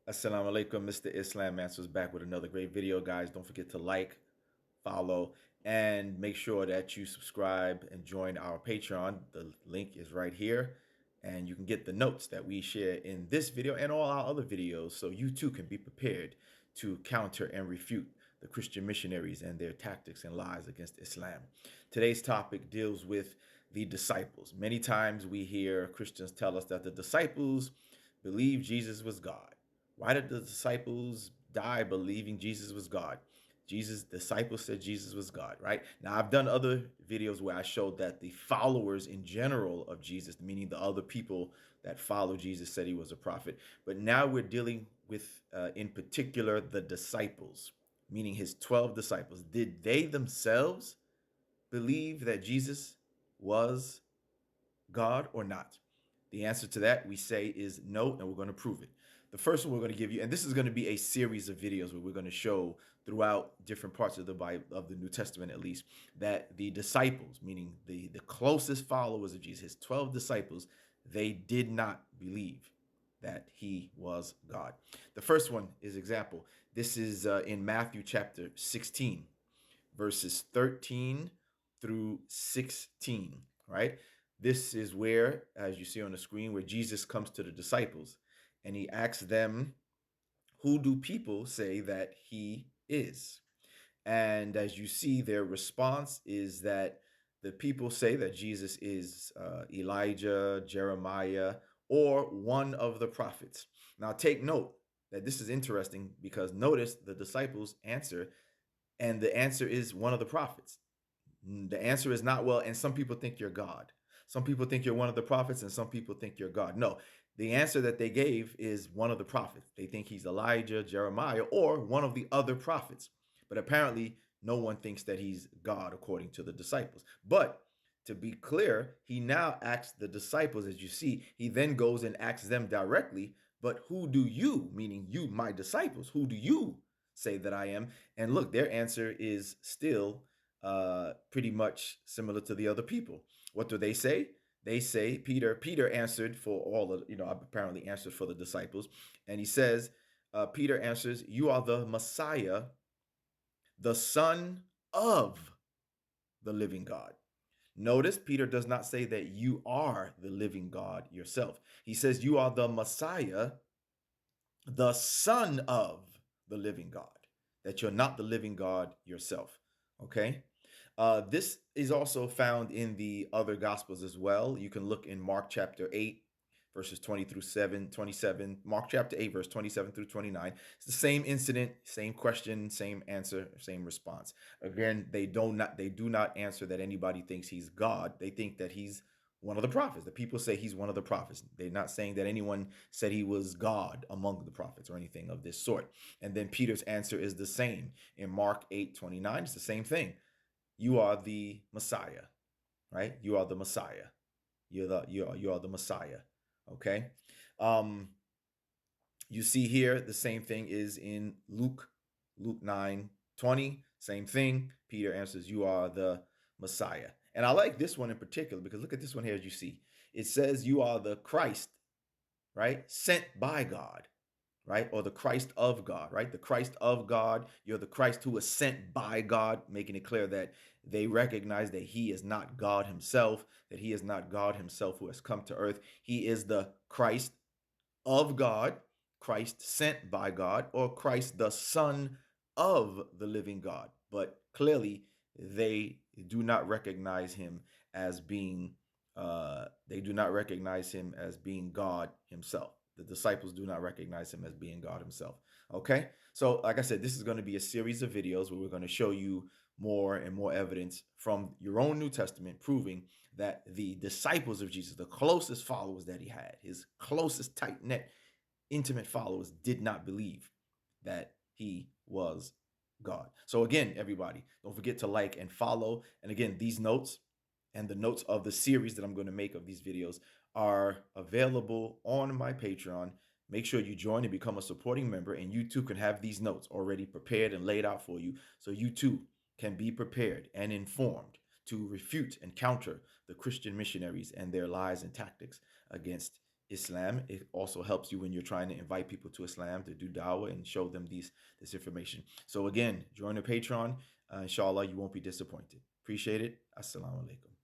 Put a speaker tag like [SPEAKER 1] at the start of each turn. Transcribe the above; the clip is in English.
[SPEAKER 1] Assalamu alaikum, Mr. Islam Answers back with another great video, guys. Don't forget to like, follow, and make sure that you subscribe and join our Patreon. The link is right here, and you can get the notes that we share in this video and all our other videos so you too can be prepared to counter and refute the Christian missionaries and their tactics and lies against Islam. Today's topic deals with the disciples. Many times we hear Christians tell us that the disciples believed Jesus was God. Why did the disciples die believing Jesus was God? Disciples said Jesus was God, right? Now, I've done other videos where I showed that the followers in general of Jesus, meaning the other people that follow Jesus, said he was a prophet. But now we're dealing with, in particular, the disciples, meaning his 12 disciples. Did they themselves believe that Jesus was God or not? The answer to that, we say, is no, and we're going to prove it. The first one we're going to give you, and this is going to be a series of videos where we're going to show throughout different parts of the Bible, of the New Testament at least, that the disciples, meaning the closest followers of Jesus, his 12 disciples, they did not believe that he was God. The first one is example. This is in Matthew chapter 16, verses 13 through 16, right? This is where, as you see on the screen, where Jesus comes to the disciples and he asks them, who do people say that he is? And as you see, their response is that the people say that Jesus is Elijah, Jeremiah, or one of the prophets. Now, take note that this is interesting because notice the disciples answer, and the answer is one of the prophets. The answer is not, well, and some people think you're God. Some people think you're one of the prophets, and some people think you're God. No, the answer that they gave is one of the prophets. They think he's Elijah, Jeremiah, or one of the other prophets. But apparently, no one thinks that he's God, according to the disciples. But to be clear, he now asks the disciples, as you see, he then goes and asks them directly, but who do you, meaning you, my disciples, who do you say that I am? And look, their answer is still pretty much similar to the other people. What do they say? They say Peter answered for all of, apparently answered for the disciples. And he says, Peter answers, you are the Messiah, the Son of the living God. Notice Peter does not say that you are the living God yourself. He says you are the Messiah, the Son of the living God, that you're not the living God yourself. Okay? This is also found in the other Gospels as well. You can look in Mark chapter 8, verses 20 through 27. Mark chapter 8, verse 27 through 29. It's the same incident, same question, same answer, same response. Again, they do not answer that anybody thinks he's God. They think that he's one of the prophets. The people say he's one of the prophets. They're not saying that anyone said he was God among the prophets or anything of this sort. And then Peter's answer is the same. In Mark 8:29, it's the same thing. You are the Messiah, right? You are the Messiah. You are the Messiah. Okay. Um, you see here the same thing is in Luke 9:20. Same thing. Peter answers, you are the Messiah. And I like this one in particular because look at this one here as you see. It says you are the Christ, right? Sent by God, right? Or the Christ of God, right? The Christ of God. You're the Christ who was sent by God, making it clear that they recognize that he is not God himself, that he is not God himself who has come to earth. He is the Christ of God, Christ sent by God, or Christ the Son of the living God. But clearly, they do not recognize him as being God himself. The disciples do not recognize him as being God himself. Okay, so like I said, this is going to be a series of videos where we're going to show you more and more evidence from your own New Testament proving that the disciples of Jesus, the closest followers that he had, his closest tight-knit, intimate followers, did not believe that he was God. So again, everybody, don't forget to like and follow. And again, these notes and the notes of the series that I'm going to make of these videos are available on my Patreon. Make sure you join and become a supporting member, and you too can have these notes already prepared and laid out for you, so you too can be prepared and informed to refute and counter the Christian missionaries and their lies and tactics against Islam. It also helps you when you're trying to invite people to Islam to do dawah and show them this information. So again, join the Patreon. Inshallah, you won't be disappointed. Appreciate it. Assalamu alaikum.